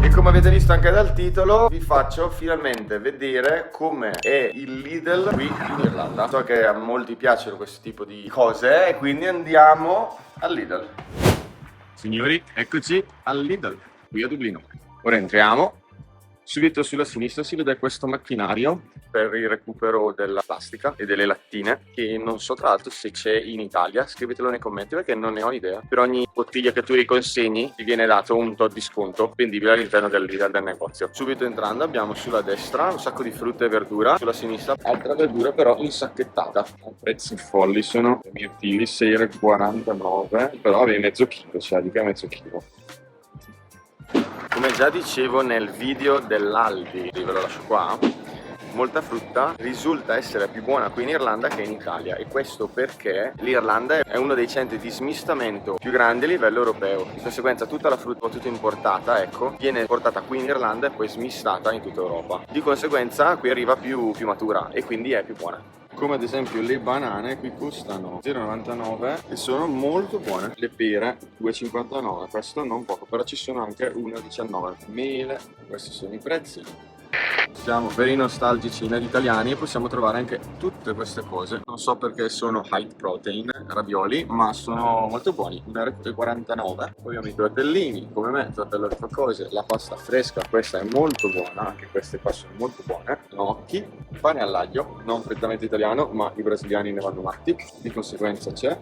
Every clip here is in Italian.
E come avete visto anche dal titolo, vi faccio finalmente vedere come è il Lidl qui in Irlanda. So che a molti piacciono questo tipo di cose e quindi andiamo al Lidl. Signori, eccoci al Lidl, qui a Dublino. Ora entriamo. Subito sulla sinistra si vede questo macchinario per il recupero della plastica e delle lattine, che non so tra l'altro se c'è in Italia, scrivetelo nei commenti perché non ne ho idea. Per ogni bottiglia che tu riconsegni ti viene dato un tot di sconto vendibile all'interno del negozio. Subito entrando abbiamo sulla destra un sacco di frutta e verdura, sulla sinistra altra verdura però insacchettata. I prezzi folli sono mirtilli 6,49 €, però avevi mezzo chilo, cioè di che mezzo chilo. Come già dicevo nel video dell'Aldi, ve lo lascio qua, molta frutta risulta essere più buona qui in Irlanda che in Italia, e questo perché l'Irlanda è uno dei centri di smistamento più grandi a livello europeo. Di conseguenza tutta la frutta, tutta importata, ecco, viene portata qui in Irlanda e poi smistata in tutta Europa. Di conseguenza qui arriva più matura e quindi è più buona. Come ad esempio le banane qui costano 0,99 e sono molto buone. Le pere 2,59, questo non poco, però ci sono anche 1,19. Mele, questi sono i prezzi. Siamo veri nostalgici negli italiani e possiamo trovare anche tutte queste cose. Non so perché sono high protein, ravioli, ma sono molto buoni. 1,49 €. Poi abbiamo i tortellini, come me, tortello di cose, la pasta fresca, questa è molto buona, anche queste qua sono molto buone. Gnocchi, pane all'aglio, non prettamente italiano, ma i brasiliani ne vanno matti, di conseguenza c'è.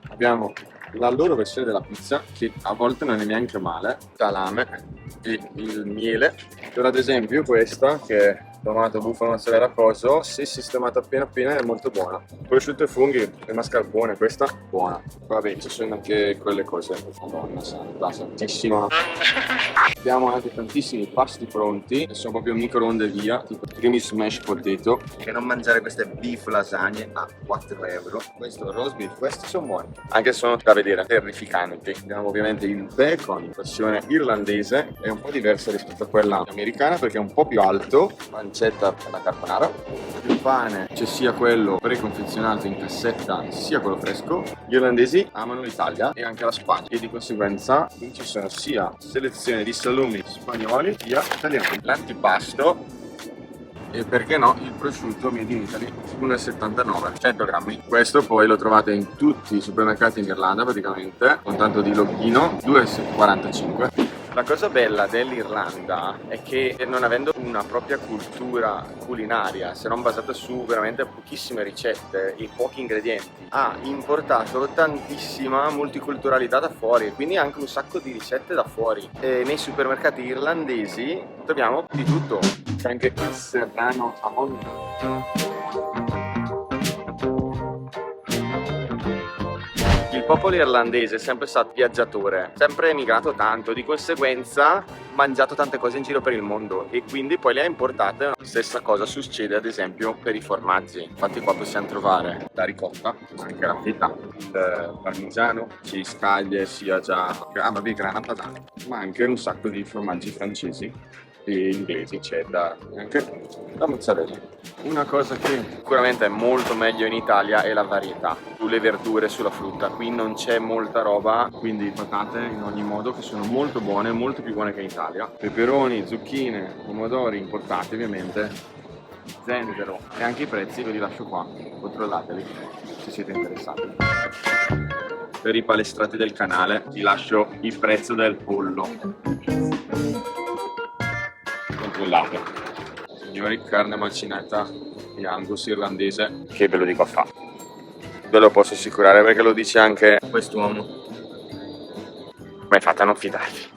Abbiamo la loro versione della pizza, che a volte non è neanche male, salame e il miele. Per ad esempio questa, che è tomato, bufala, mozzarella, coso, se sistemata appena è molto buona. Prosciutto e funghi e mascarpone, questa buona. Vabbè, ci sono anche quelle cose, madonna santa, santissima. Abbiamo anche tantissimi pasti pronti, che sono proprio microonde via, tipo i primi smash potato. Che non mangiare queste beef lasagne a 4 €. Questo roast beef, questi sono buoni, anche se sono da vedere terrificanti. Abbiamo ovviamente il bacon, versione irlandese, è un po' diversa rispetto a quella americana perché è un po' più alto. Pancetta per la carbonara. Il pane c'è sia quello preconfezionato in cassetta sia quello fresco. Gli irlandesi amano l'Italia e anche la Spagna e di conseguenza ci sono sia selezione di salumi spagnoli sia italiani. L'antipasto e perché no il prosciutto made in Italy, 1,79, 100 grammi. Questo poi lo trovate in tutti i supermercati in Irlanda praticamente, con tanto di locchino, 2,45. La cosa bella dell'Irlanda è che non avendo una propria cultura culinaria, se non basata su veramente pochissime ricette e pochi ingredienti, ha importato tantissima multiculturalità da fuori, quindi anche un sacco di ricette da fuori. E nei supermercati irlandesi troviamo di tutto. C'è anche il serrano amon. Il popolo irlandese è sempre stato viaggiatore, sempre emigrato tanto, di conseguenza ha mangiato tante cose in giro per il mondo e quindi poi le ha importate. La stessa cosa succede ad esempio per i formaggi. Infatti qua possiamo trovare la ricotta, anche la feta, il parmigiano, ci scaglie sia già grana padano, ma anche un sacco di formaggi francesi e inglesi, cheddar, anche la mozzarella. Una cosa che sicuramente è molto meglio in Italia è la varietà sulle verdure e sulla frutta. Qui non c'è molta roba, quindi patate in ogni modo che sono molto buone, molto più buone che in Italia. Peperoni, zucchine, pomodori importati ovviamente, zenzero, e anche i prezzi ve li lascio qua, controllateli se siete interessati. Per i palestrati del canale vi lascio il prezzo del pollo. Controllate. Signori, carne macinata di Angus irlandese, che ve lo dico a fa. Ve lo posso assicurare perché lo dice anche quest'uomo. Ma fate a non fidarvi.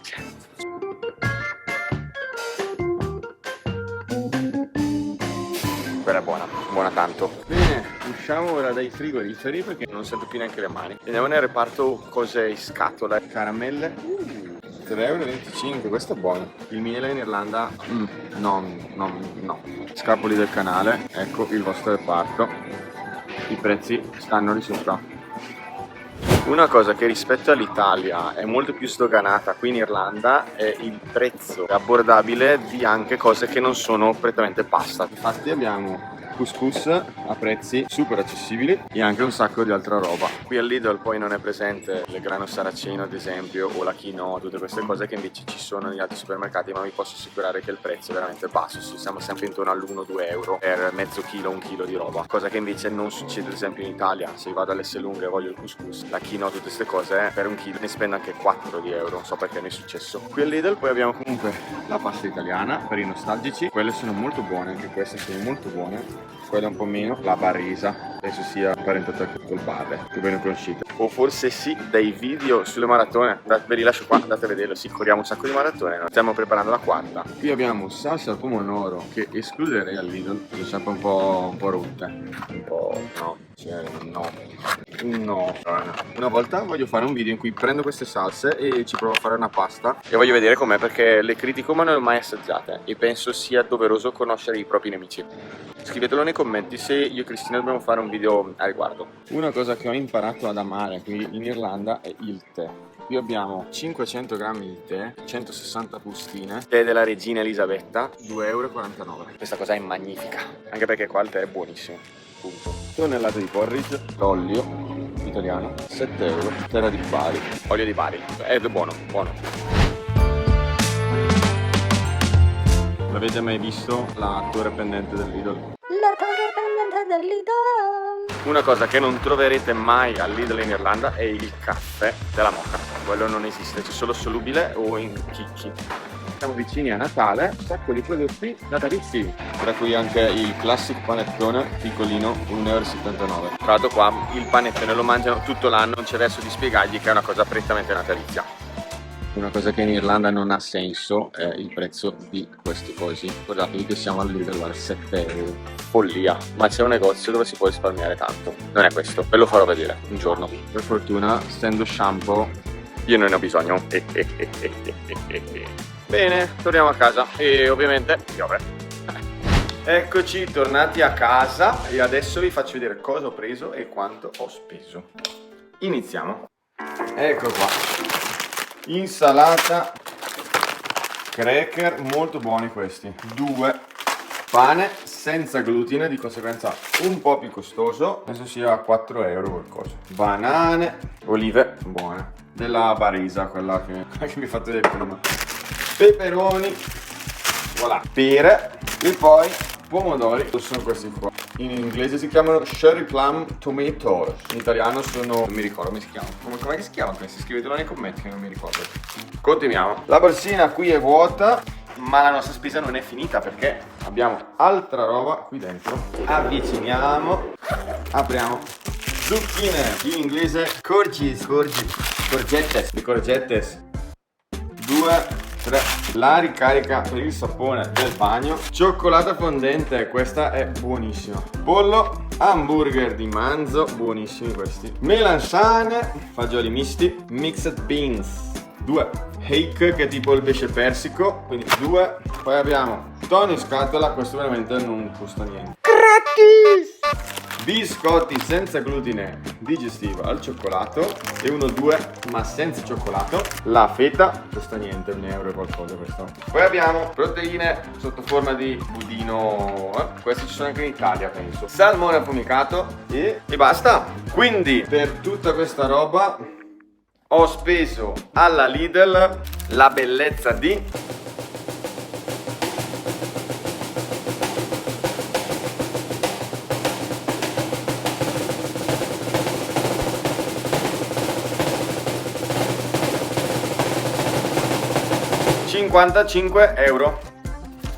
Quella è buona, buona tanto. Bene, usciamo ora dai frigoriferi perché non sento più neanche le mani. Andiamo nel reparto cose in scatola, caramelle. 3,25 €, questo è buono. Il miele in Irlanda, no. Scapoli del canale, ecco il vostro reparto. I prezzi stanno lì sopra. Una cosa che rispetto all'Italia è molto più sdoganata qui in Irlanda è il prezzo abbordabile di anche cose che non sono prettamente pasta. Infatti abbiamo couscous a prezzi super accessibili e anche un sacco di altra roba. Qui al Lidl poi non è presente il grano saraceno ad esempio, o la quinoa, tutte queste cose che invece ci sono negli altri supermercati, ma vi posso assicurare che il prezzo è veramente basso, siamo sempre intorno all'1-2 euro per mezzo chilo, un chilo di roba, cosa che invece non succede ad esempio in Italia. Se io vado all'Esselunga e voglio il couscous, la quinoa, tutte queste cose, per un chilo ne spendo anche 4 di euro, non so perché mi è successo. Qui al Lidl poi abbiamo comunque la pasta italiana per i nostalgici, quelle sono molto buone, anche queste sono molto buone, quella un po' meno, la barisa, penso sia parentata col barre, più o meno conosciute, o forse sì, dei video sulle maratone, ve li lascio qua, andate a vederlo, sì, corriamo un sacco di maratone, no? Stiamo preparando la quarta. Qui abbiamo salsa al pomodoro che escluderei al Lidl, sono sempre un po' rotte, un po' no, cioè no. Una volta voglio fare un video in cui prendo queste salse e ci provo a fare una pasta e voglio vedere com'è, perché le critico ma non le ho mai assaggiate e penso sia doveroso conoscere i propri nemici. Scrivetelo nei commenti se io e Cristina dobbiamo fare un video a riguardo. Una cosa che ho imparato ad amare qui in Irlanda è il tè. Qui abbiamo 500 grammi di tè, 160 bustine, tè della regina Elisabetta, 2,49 euro. Questa cosa è magnifica, anche perché qua il tè è buonissimo. Punto. Tonnellate di porridge, l'olio italiano, 7 euro, terra di Bari, olio di Bari, è buono. L'avete mai visto la torre pendente del Lidl? La torre pendente del Lidl! Una cosa che non troverete mai al Lidl in Irlanda è il caffè della moka. Quello non esiste, c'è solo solubile o in chicchi. Siamo vicini a Natale, un sacco di prodotti natalizi, tra cui anche il classic panettone piccolino, 1,79 euro. Tra l'altro qua il panettone lo mangiano tutto l'anno, non c'è verso di spiegargli che è una cosa prettamente natalizia. Una cosa che in Irlanda non ha senso è il prezzo di questi cosi. Ricordatevi che siamo al Lidl a 7 euro. Follia, ma c'è un negozio dove si può risparmiare tanto. Non è questo, ve lo farò vedere un giorno. Per fortuna, essendo shampoo, io non ne ho bisogno. Bene, torniamo a casa e ovviamente piove. Eccoci tornati a casa e adesso vi faccio vedere cosa ho preso e quanto ho speso. Iniziamo. Ecco qua. Insalata, cracker, molto buoni questi. 2. Pane senza glutine, di conseguenza un po' più costoso, penso sia 4 euro qualcosa. Banane, olive, buone, della Barisa, quella che mi fate vedere prima. Peperoni, voilà, pere e poi pomodori, sono questi qua. In inglese si chiamano cherry plum tomatoes, in italiano sono, non mi ricordo come si chiamano. Come si chiamano questi? Scrivetelo nei commenti che non mi ricordo. Continuiamo. La borsina qui è vuota, ma la nostra spesa non è finita perché abbiamo altra roba qui dentro. Avviciniamo, apriamo. Zucchine, in inglese courgettes, le courgettes. 2, 3. La ricarica per il sapone del bagno. Cioccolata fondente, questa è buonissima. Pollo, hamburger di manzo, buonissimi questi. Melanzane, fagioli misti, mixed beans. 2. Hake, che è tipo il pesce persico, quindi 2. Poi abbiamo tonno in scatola, questo veramente non costa niente. Gratis! Biscotti senza glutine digestivo al cioccolato e 1-2 ma senza cioccolato. La feta costa niente, 1 euro e qualcosa questo. Poi abbiamo proteine sotto forma di budino, questi ci sono anche in Italia penso. Salmone affumicato e basta. Quindi per tutta questa roba ho speso alla Lidl la bellezza di 55 euro.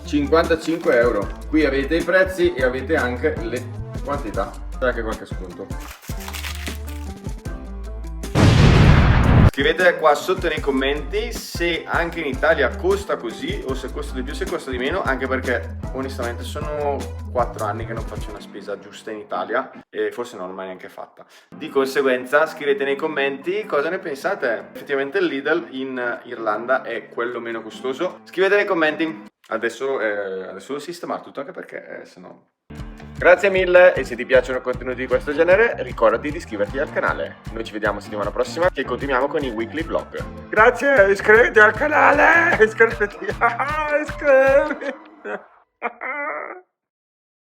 55 euro. Qui avete i prezzi e avete anche le quantità. C'è anche qualche sconto. Scrivete qua sotto nei commenti se anche in Italia costa così o se costa di più, se costa di meno, anche perché onestamente sono 4 anni che non faccio una spesa giusta in Italia e forse non l'ho mai neanche fatta. Di conseguenza scrivete nei commenti cosa ne pensate. Effettivamente il Lidl in Irlanda è quello meno costoso. Scrivete nei commenti. Adesso devo sistemare tutto, anche perché sennò... Grazie mille, e se ti piacciono contenuti di questo genere ricordati di iscriverti al canale. Noi ci vediamo settimana prossima che continuiamo con i weekly vlog. Grazie, iscriviti al canale, iscriviti.